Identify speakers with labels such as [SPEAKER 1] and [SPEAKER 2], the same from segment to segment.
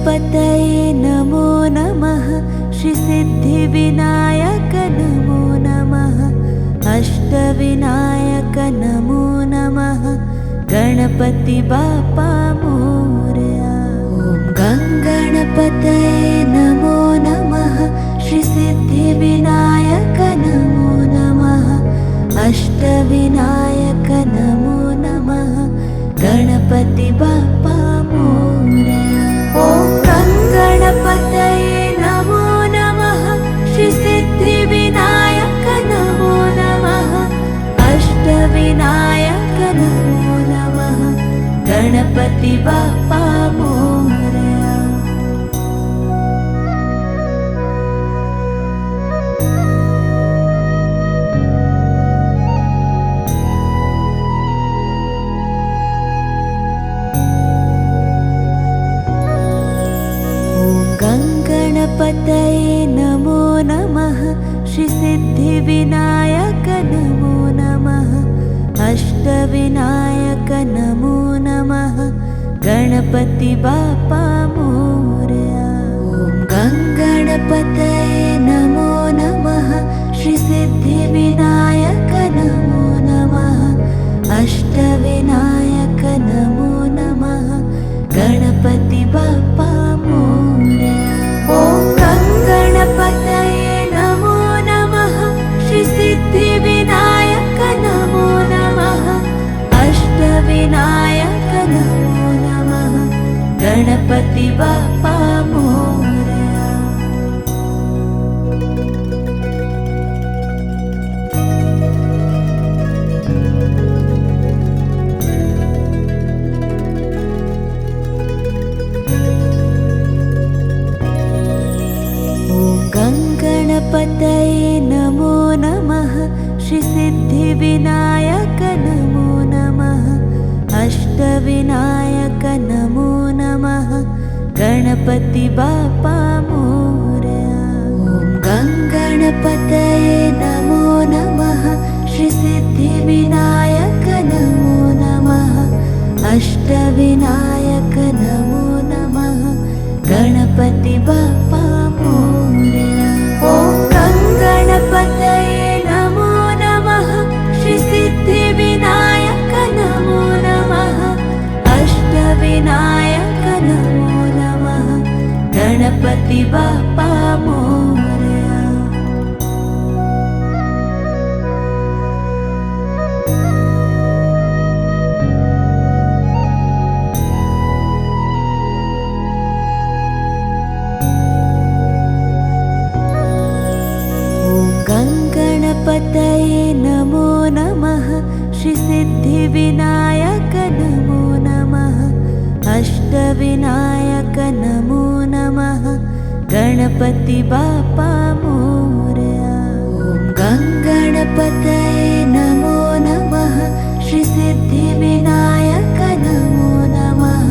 [SPEAKER 1] गङ्गणपतये नमो नमः। श्रीसिद्धिविनायक नमो नमः। अष्टविनायक नमो नमः। गणपति बाप्पा मोरया। ॐ गङ्गणपतये नमो नमः। श्रीसिद्धिविनायक नमो नमः। अष्टविनायक नमो नमः। गणपति बाप्पा मोरया। ॐ गङ्गणपतये नमो नमः। श्रीसिद्धिविनायक नमो नमः। अष्टविनायक नमो नमः। गणपति बाप्पा मोरया। गङ्गणपतये नमो नमः। श्रीसिद्धिविनायक नमो नमः। अष्टविनायक नमो नमः। गणपति बाप्पा मोरया। ॐ गङ्गणपतये नमो नमः। श्रीसिद्धिविनायक नमो नमः। अष्टविनायक नमो नमः। गणपति बाप्पा मोरया। ॐ गङ्गणपतये नमो नमः। श्रीसिद्धिविनायक नमो नमः। अष्टविनायक नमो नमः। गणपति बाप्पा मोरया। गङ्गणपतये नमो नमः। श्रीसिद्धिविनायक नमो नमः। अष्टविनायक नमो नमः। गणपति बाप्पा मोरया। ॐ गङ्गणपतये नमो नमः। श्रीसिद्धिविनायक नमो नमः। अष्टविनायक नमो नमः। गणपति बाप्पा मोरया। ॐ गङ्गणपतये नमो नमः। श्रीसिद्धिविनायक नमो नमः। अष्टविनायक नमो नमः। गणपति बाप्पा मोरया। गङ्गणपतये नमो नमः। श्रीसिद्धिविनायक नमो नमः। अष्टविनायक नमो नमः। गणपति बाप्पा मोरया। ॐ गङ्गणपतये नमो नमः। श्रीसिद्धिविनायक नमो नमः।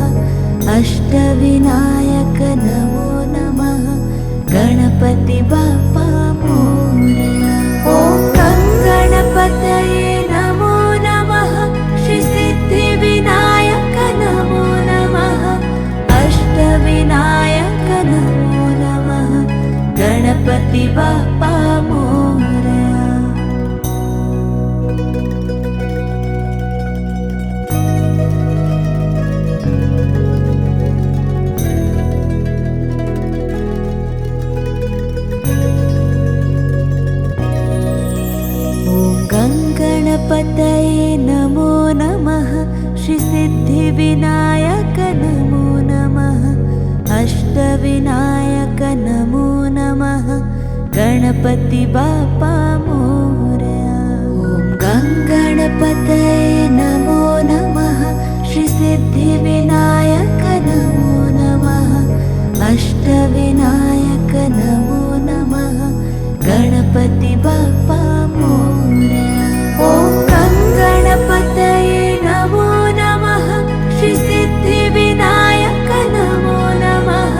[SPEAKER 1] अष्टविनायक नमो नमः। गणपति बाप्पा मोरया। ॐ गङ्गणपतये नमो नमः। श्रीसिद्धिविनायक नमो नमः। अष्टविनायक नमो नमः। गणपति बाप्पा मोरया। गङ्गणपतये नमो नमः। श्रीसिद्धिविनायक नमो नमः। अष्टविनायक नमो नमः। गणपति बाप्पा मोरया। ॐ गङ्गणपतये नमो नमः। श्रीसिद्धिविनायक नमो नमः। अष्टविनायक नमो नमः। गणपति बाप्पा मोरया। ॐ गङ्गणपतये नमो नमः। श्रीसिद्धिविनायक नमो नमः।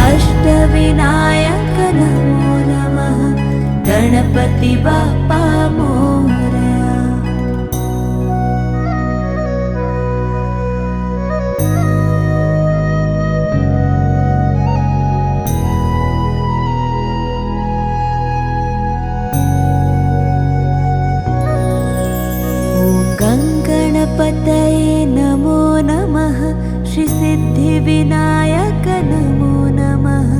[SPEAKER 1] अष्टविनायक नमो नमः। गणपति बाप्पा मोरया। श्रीसिद्धिविनायक नमो नमः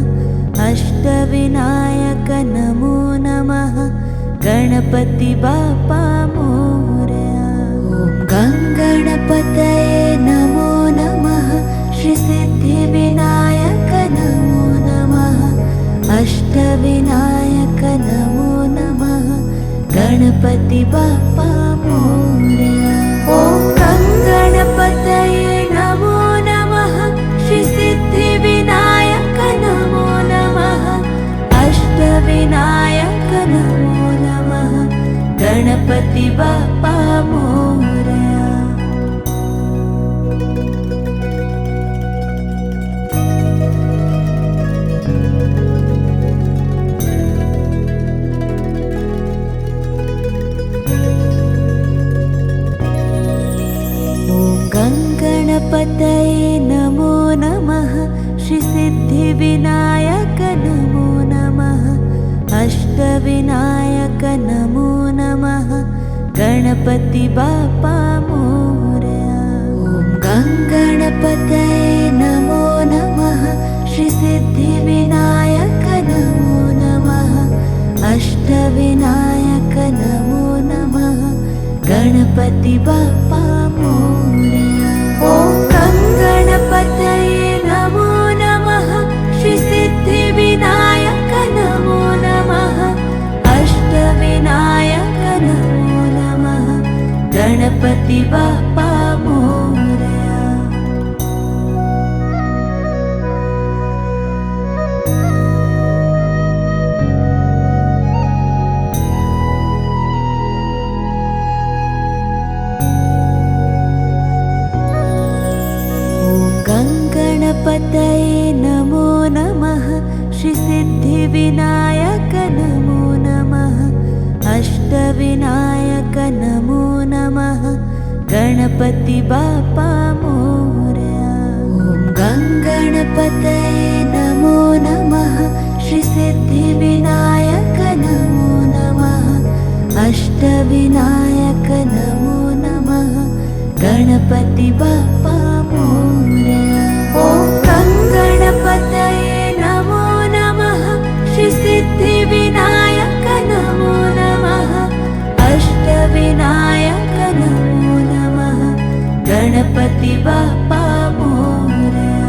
[SPEAKER 1] अष्टविनायक नमो नमः गणपति बाप्पा मोरया। ॐ गङ्गणपतये नमो नमः श्रीसिद्धिविनायक नमो नमः अष्टविनायक नमो नमः गणपति बाप्पा मोरया। ॐ गङ्गणपतये नमो नमः श्रीसिद्धिविनायक नमो नमः अष्टविनायक नमो नमः गणपति बाप्पा मोरया। गणपतये नमो नमः श्रीसिद्धिविनायक नमो नमः अष्टविनायक नमो नमः गणपति बाप्पा मोरया। ॐ गङ्गणपतये नमो नमः श्रीसिद्धिविनायक नमो नमः अष्टविनायक नमो नमः गणपति बाप्पा मोरया। ॐ गङ्गणपतये नमो नमः श्रीसिद्धिविनायक नमो नमः अष्टविनायक नमो नमः गणपति बाप्पा मोरया। गङ्गणपतये नमो नमः श्रीसिद्धिविनायक नमो नमः अष्टविनायक नमो नमः गणपति बाप्पा मोरया। ॐ गङ्गणपतये नमो नमः श्रीसिद्धिविनायक नमो नमः अष्टविनायक नमो नमः गणपति बाप्पा मोरया। ॐ गङ्गणपतये नमो नमः श्रीसिद्धिविनायक नमो नमः अष्टविनायक नमो नमः गणपति बाप्पा मोरया।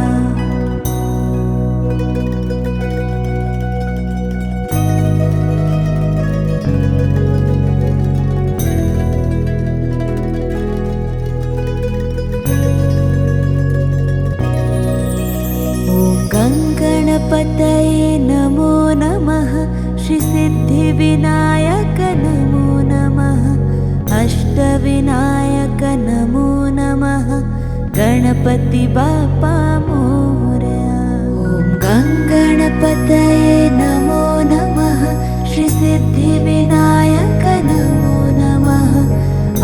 [SPEAKER 1] गङ्गणपतये नमो नमः श्रीसिद्धिविनायक नमो नमः अष्टविनायक नमो नमः गणपति बाप्पा मोरया। ॐ गङ्गणपतये नमो नमः श्रीसिद्धिविनायक नमो नमः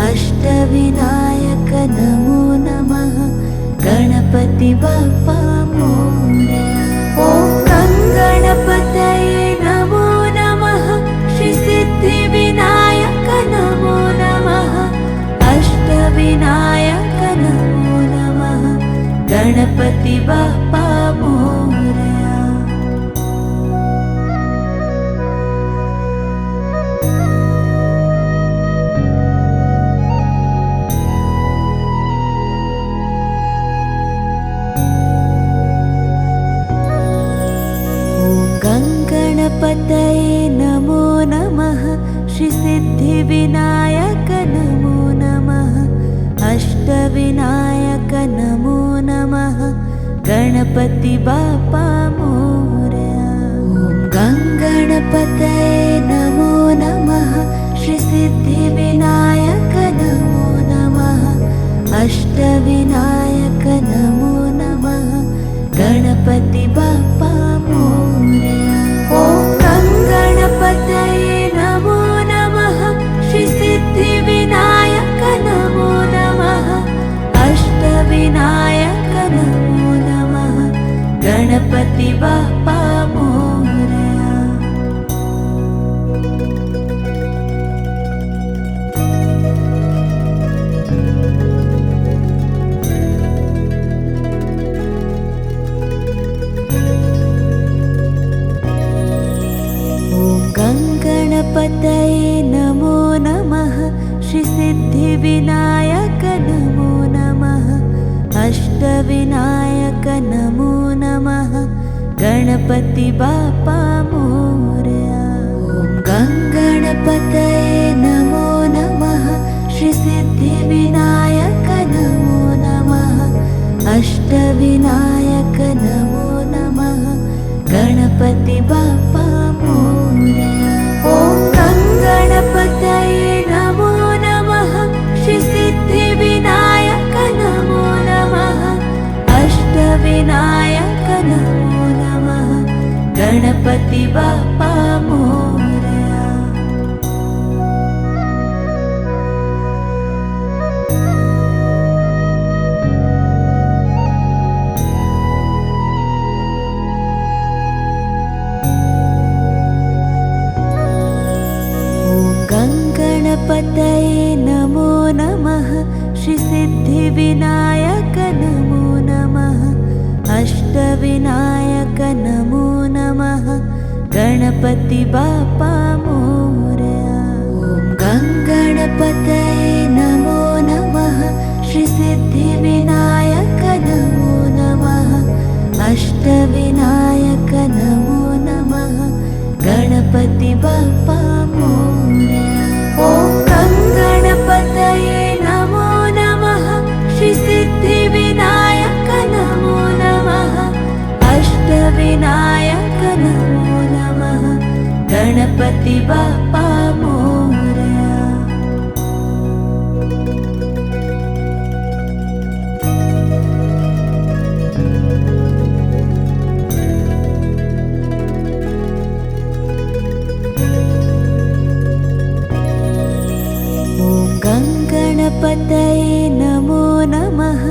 [SPEAKER 1] अष्टविनायक नमो नमः गणपति बाप्पा मोरया। ॐ गङ्गणपतये नमो नमः श्रीसिद्धिविनायक नमो नमः अष्टविनायक नमो नमः गणपति बाप्पा मोरया। गङ्गणपतये नमो नमः श्रीसिद्धिविनायक नमो नमः अष्टविनायक नमो नमः गणपति बाप्पा मोरया। ॐ गङ्गणपतये नमो नमः श्रीसिद्धिविनायक नमो नमः अष्टविनायक नमो नमः गणपति बाप्पा मोरया। ॐ गङ्गणपतये नमो नमः श्रीसिद्धिविनायक नमो नमः अष्टविनायक नमो नमः गणपति बाप्पा मोरया। गणपति बाप्पा मोरया। ॐ गङ्गणपतये नमो नमः। श्री सिद्धिविनायक नमो नमः। अष्टविनायक नमो नमः। गणपति बाप्पा मोरया। ॐ गङ्गणपतये नमो नमः। श्री सिद्धिविनायक नमो नमः। अष्टविनायक नमो नमः। गणपति बाप्पा मोरया। गणपतये नमो नमः। श्री सिद्धिविनायक नमो नमः। अष्टविनायक नमो नमः। गणपति बाप्पा मोरया। ॐ गङ्गणपतये नमो नमः। श्री सिद्धिविनायक नमो नमः। अष्टविनायक नमो नमः। गणपति बाप्पा मोरया। ॐ गङ्गणपतये नमो नमः। श्री सिद्धिविनायक नमो नमः। अष्टविनायक नमो नमः। गणपति बाप्पा मोरया। गङ्गणपतये नमो नमः।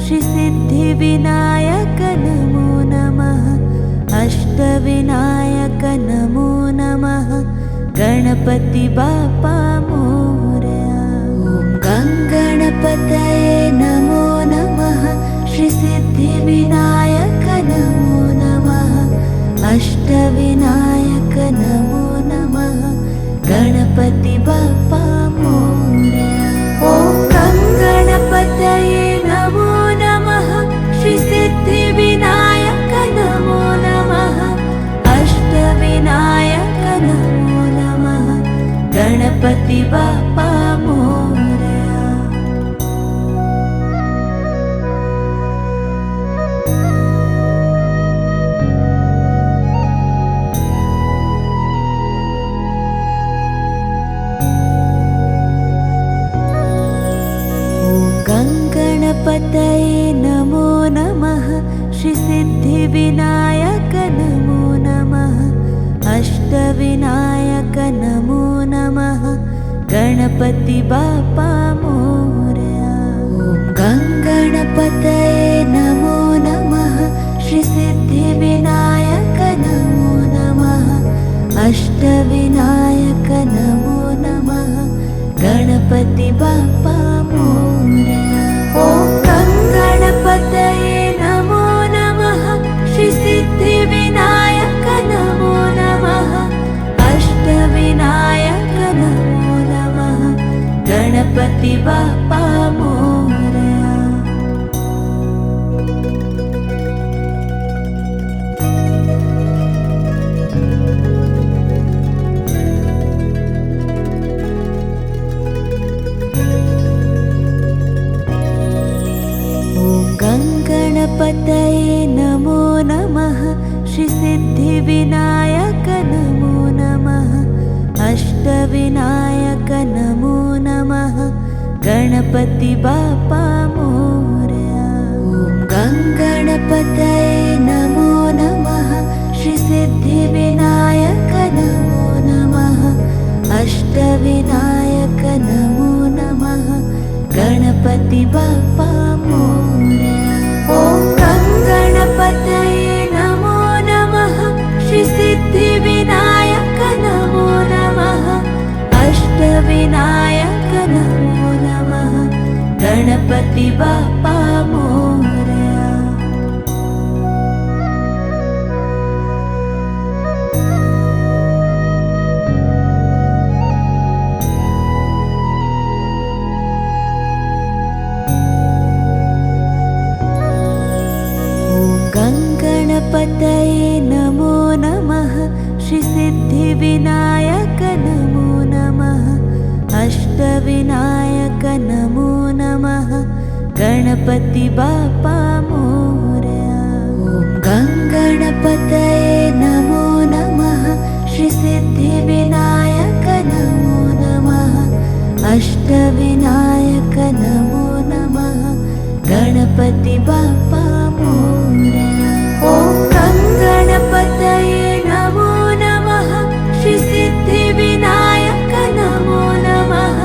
[SPEAKER 1] श्री सिद्धिविनायक नमो नमः। अष्टविनायक नमो नमः। गणपति बाप्पा मोरया। ॐ गङ्गणपतये नमो नमः। श्री सिद्धिविनायक नमो नमः। अष्टविनायक नमो नमः। गणपति बाप्पा मोरया। ॐ गङ्गणपतये नमो नमः। श्री सिद्धिविनायक नमो नमः। अष्टविनायक नमो नमः। गणपति बाप्पा मोरया। गङ्गणपतये नमो नमः। श्री सिद्धिविनायक नमो नमः। अष्टविनायक नमो नमः। गणपति बाप्पा मोरया। ॐ गङ्गणपतये नमो नमः। श्री सिद्धिविनायक नमो नमः। अष्टविनायक नमो नमः। गणपति बाप्पा मोरया। ॐ गङ्गणपतये नमो नमः। श्री सिद्धिविनायक नमो नमः। अष्टविनायक नमो नमः। गणपति बाप्पा मोरया। गङ्गणपतये नमो नमः। श्री सिद्धिविनायक नमो नमः। अष्टविनायक नमो नमः। गणपति बाप्पा मोरया। ॐ गङ्गणपतये नमो नमः। श्री सिद्धिविनायक नमो नमः। अष्टविनायक नमो नमः। गणपति बाप्पा मोरया। ॐ गङ्गणपतये नमो नमः। श्री सिद्धिविनायक नमो नमः। अष्टविनायक नमो नमः। गणपति बाप्पा मोरया। गङ्गणपतये सिद्धिविनायक नमो नमः अष्टविनायक नमो नमः गणपति बाप्पा मोरया। ॐ गङ्गणपतये नमो नमः श्री सिद्धिविनायक नमो नमः अष्टविनायक नमो नमः गणपति बाप्पा मोरया। ॐ गङ्गणपतये नमो नमः श्री सिद्धिविनायक नमो नमः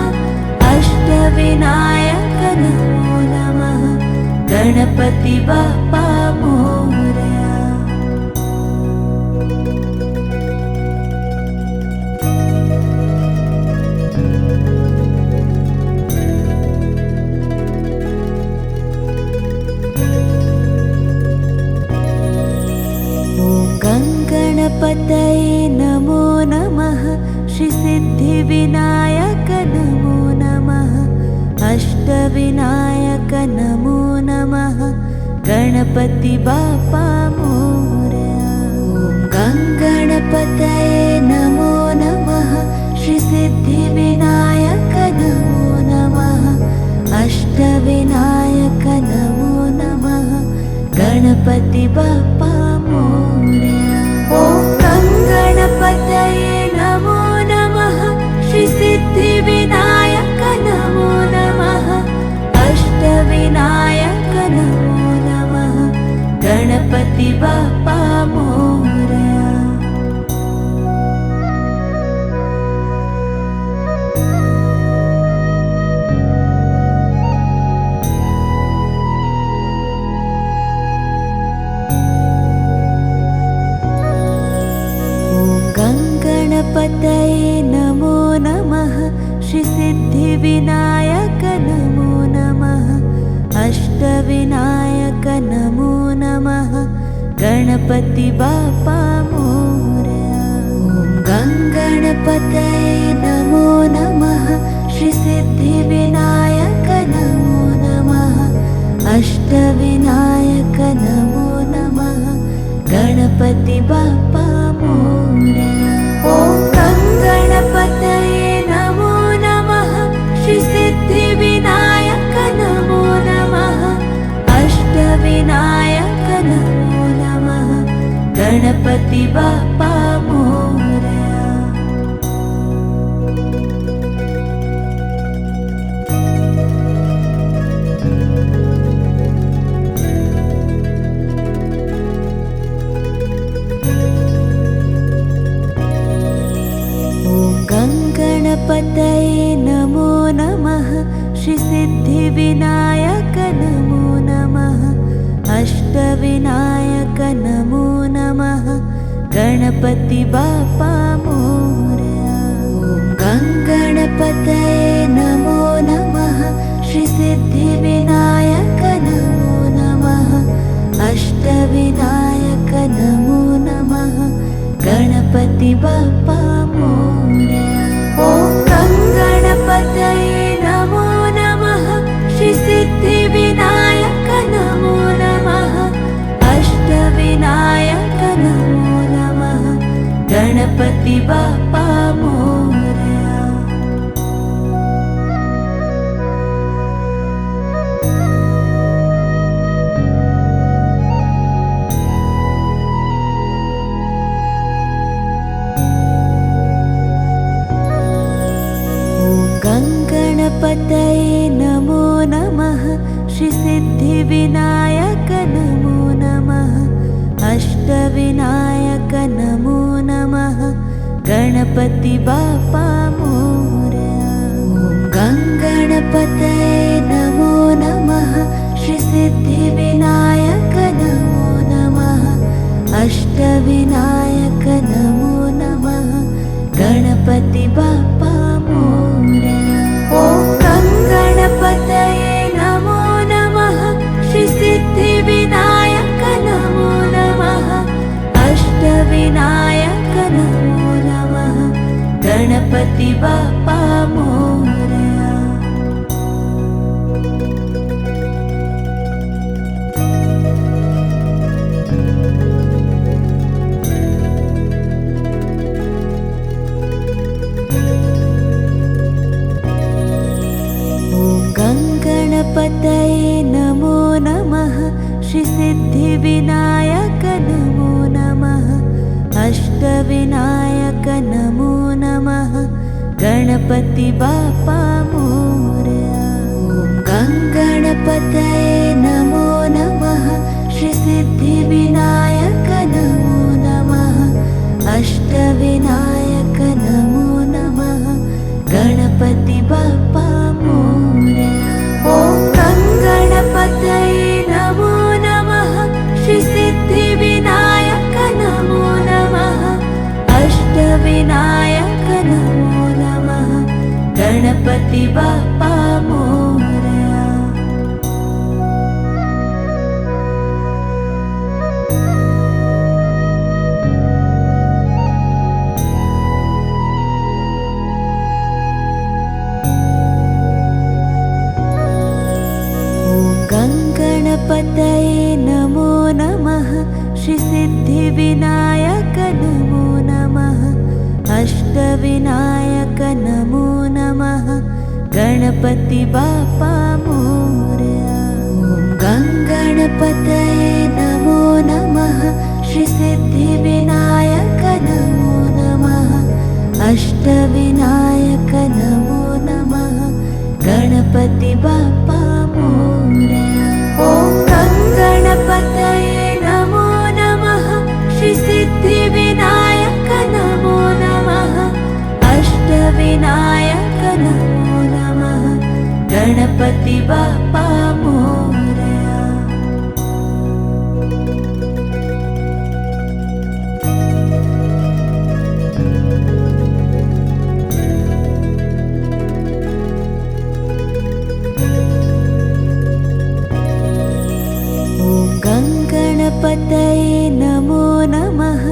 [SPEAKER 1] अष्टविनायक नमो नमः गणपति बाप्पा मोरया। गणपतये नमो नमः श्री सिद्धिविनायक नमो नमः अष्टविनायक नमो नमः गणपति बाप्पा मोरया। ॐ गङ्गणपतये नमो नमः श्री सिद्धिविनायक नमो नमः अष्टविनायक नमो नमः गणपति बाप्पा मोरया। ॐ गङ्गणपतये नमो नमः श्री सिद्धिविनायक नमो नमः अष्टविनायक नमो नमः गणपति बाप्पा मोरया। गणपतये नमो नमः श्री सिद्धिविनायक नमो नमः अष्टविनायक नमो नमः गणपति बाप्पा मोरया। ॐ गङ्गणपतये नमो नमः श्री सिद्धिविनायक नमो नमः अष्टविनायक नमो नमः गणपति बाप्पा मोरया। ॐ गङ्गणपतये नमो नमः श्री सिद्धिविनायक नमो नमः अष्टविनायक नमो नमः गणपति बाप्पा मोरया। गणपतये नमो नमः श्री सिद्धिविनायक नमो नमः अष्टविनायक नमो नमः गणपति बाप्पा मोरया। ॐ गङ्गणपतये नमो नमः श्री सिद्धिविनायक नमो नमः अष्टविनायक नमो नमः गणपति बाप्पा मोरया। ॐ गङ्गणपतये नमो नमः श्री सिद्धिविनायक नमो नमः अष्टविनायक नमो नमः गणपति बाप्पा मोरया। गणपतये नमो नमः श्री सिद्धिविनायक नमो नमः अष्टविनायक नमो नमः गणपति बाप्पा मोरया। ॐ गङ्गणपतये नमो नमः श्री सिद्धिविनायक नमो नमः अष्टविनायक नमो नमः गणपति बाप्पा मोरया। ॐ गङ्गणपतये नमो नमः श्री सिद्धिविनायक नमो नमः अष्टविनायक नमो नमः गणपति बाप्पा मोरया। गणपति बाप्पा मोरया। ॐ गङ्गणपतये नमो नमः। श्री सिद्धिविनायक नमो नमः। अष्टविनायक नमो नमः। गणपति बाप्पा मोरया। ॐ गङ्गणपतये नमो नमः। श्री सिद्धिविनायक नमो नमः। अष्टविनायक नमो नमः। गणपति बाप्पा मोरया। गणपतये नमो नमः। श्री सिद्धिविनायक नमो नमः। अष्टविनायक नमो नमः। गणपति बाप्पा मोरया। ॐ गङ्गणपतये नमो नमः। श्री सिद्धिविनायक नमो नमः। अष्टविनायक नमो नमः। गणपति बाप्पा मोरया। ॐ गङ्गणपतये नमो नमः। श्री सिद्धिविनायक नमो नमः। अष्टविनायक नमो नमः। गणपति बाप्पा मोरया। गणपतये नमो नमः।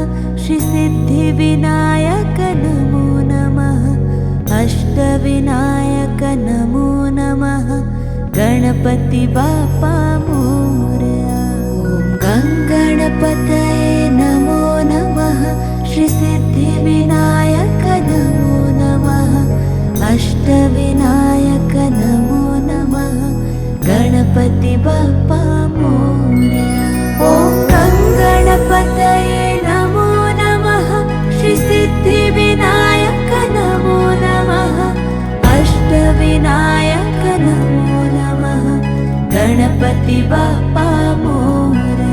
[SPEAKER 1] श्री सिद्धिविनायक नमो नमः। अष्टविनायक नमो नमः। गणपति बाप्पा मोरया। ॐ गङ्गणपतये नमो नमः। श्री सिद्धिविनायक नमो नमः। अष्टविनायक नमो नमः। गणपति बाप्पा मोरया। ॐ गङ्गणपतये नमो नमः। श्री सिद्धिविनायक नमो नमः। अष्टविनायक नमो नमः। गणपति बाप्पा मोरया।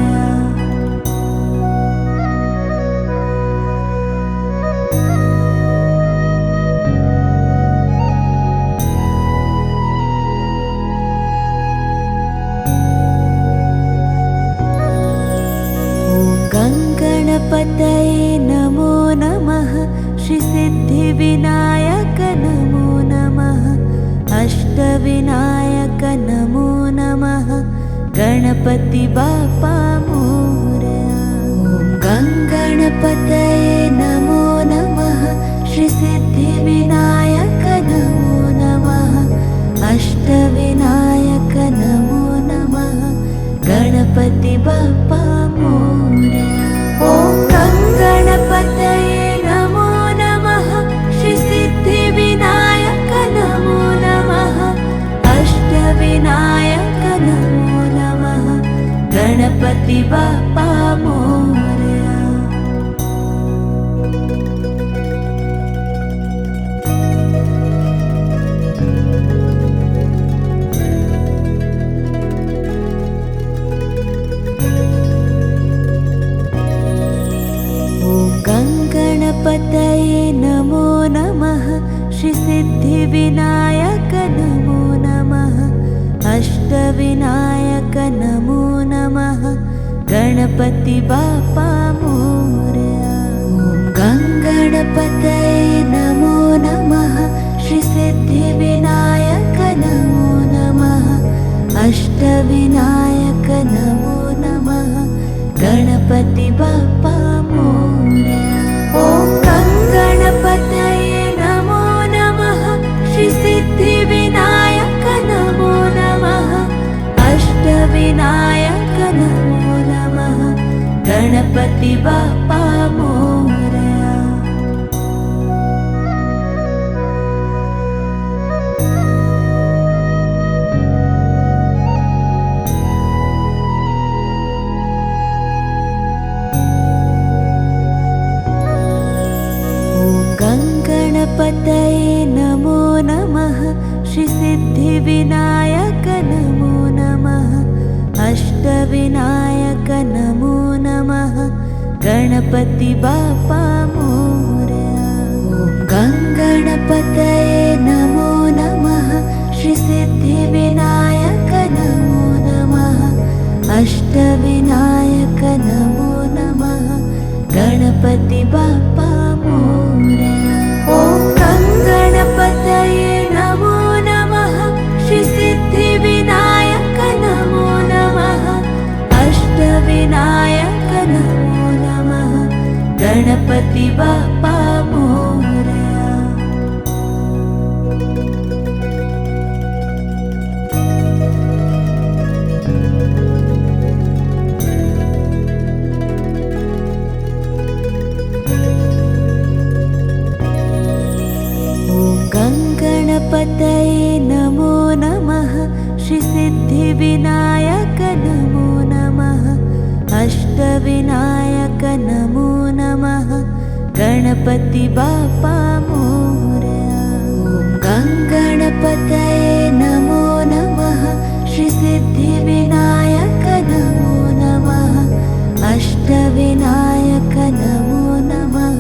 [SPEAKER 1] गणपतये नमो नमः। श्री सिद्धिविनायक नमो नमः। अष्टविनायक नमो नमः। गणपति बाप्पा मोरया। ॐ गङ्गणपतये नमो नमः। श्री सिद्धिविनायक नमो नमः। अष्टविनायक नमो नमः। गणपति बाप्पा मोरया। ॐ गङ्गणपतये नमो नमः। श्री सिद्धिविनायक नमो नमः। अष्टविनायक नमो नमः। गणपति बाप्पा मोरया। गणपतये नमो नमः। श्री सिद्धिविनायक नमो नमः। अष्टविनायक नमो नमः। गणपति बाप्पा मोरया। ॐ गङ्गणपतये नमो नमः। श्री सिद्धिविनायक नमो नमः। अष्टविनायक नमो नमः। गणपति बाप्पा मोरया। ॐ गङ्गणपतये नमो नमः। श्री सिद्धिविनायक नमो नमः। अष्टविनायक नमो नमः। गणपति बाप्पा मोरया। गङ्गणपतये नमो श्रीसिद्धिविनायक नमो नमः अष्टविनायक नमो नमः गणपति बाप्पा मोरया। ॐ गङ्गणपतये नमो नमः श्रीसिद्धिविनायक नमो नमः अष्टविनायक नमो नमः गणपति बाप्पा मोरया। ॐ गङ्गणपतये नमो नमः श्रीसिद्धिविनायक नमो नमः अष्टविनायक नमो नमः गणपति बाप्पा मोरया। गङ्गणपतये नमो नमः श्रीसिद्धिविनायक नमो नमः अष्टविनायक नमो नमः गणपति बाप्पा मोरया। ॐ गङ्गणपतये नमो नमः श्रीसिद्धिविनायक नमो नमः अष्टविनायक नमो नमः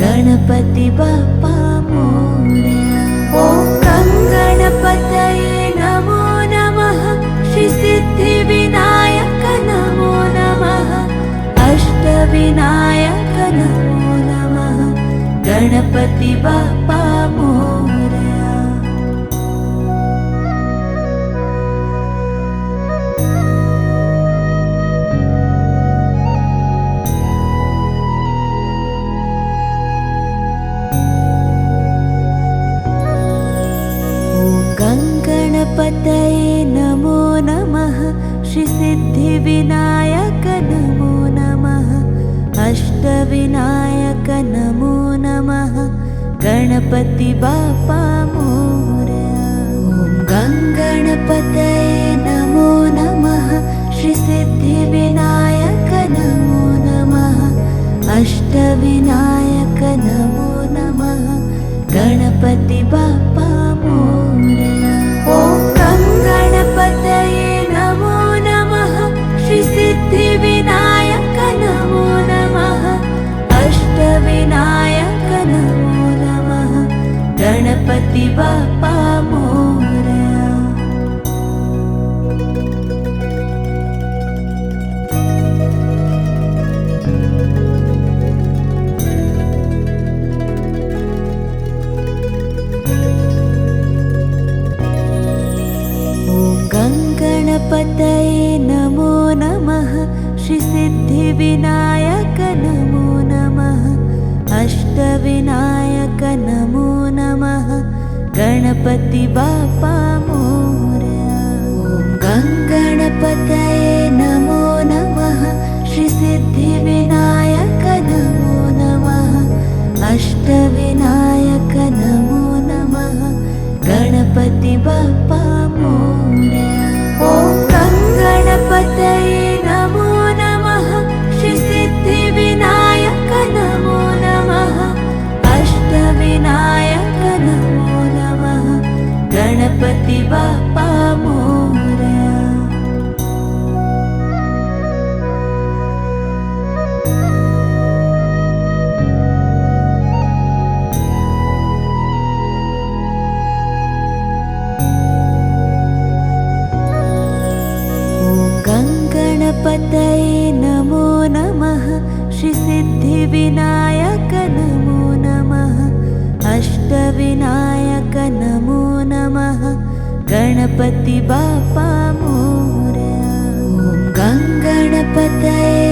[SPEAKER 1] गणपति बाप्पा मोरया। ॐ गङ्गणपतये नमो नमः श्रीसिद्धिविनायक नमो नमः अष्टविनायक नमो नमः गणपति बाप्पा मोरया। गङ्गणपतये नमो नमः श्रीसिद्धिविनायक नमो नमः अष्टविनायक नमो नमः गणपति बाप्पा मोरया। ॐ गङ्गणपतये नमो नमः श्रीसिद्धिविनायक नमो नमः अष्टविनायक नमो नमः गणपति बाप्पा मोरया। ॐ गङ्गणपतये नमो नमः श्रीसिद्धिविनायक नमो नमः अष्टविनायक नमो नमः गणपति बाप्पा मोरया। गङ्गणपतये नमो नमः श्रीसिद्धिविनायक नमो नमः अष्टविनायक नमो नमः गणपति बाप्पा मोरया। ॐ गङ्गणपतये नमो नमः श्रीसिद्धिविनायक नमो नमः अष्टविनायक नमो नमः गणपति बाप्पा मोरया। ॐ गङ्गणपतये नमो नमः श्रीसिद्धिविनायक नमो नमः अष्टविनायक नमो नमः गणपति बाप्पा मोरया। गङ्गणपतये नमो नमः श्रीसिद्धिविनायक नमो नमः अष्टविनायक नमो नमः गणपति बाप्पा मोरया। ॐ गङ्गणपतये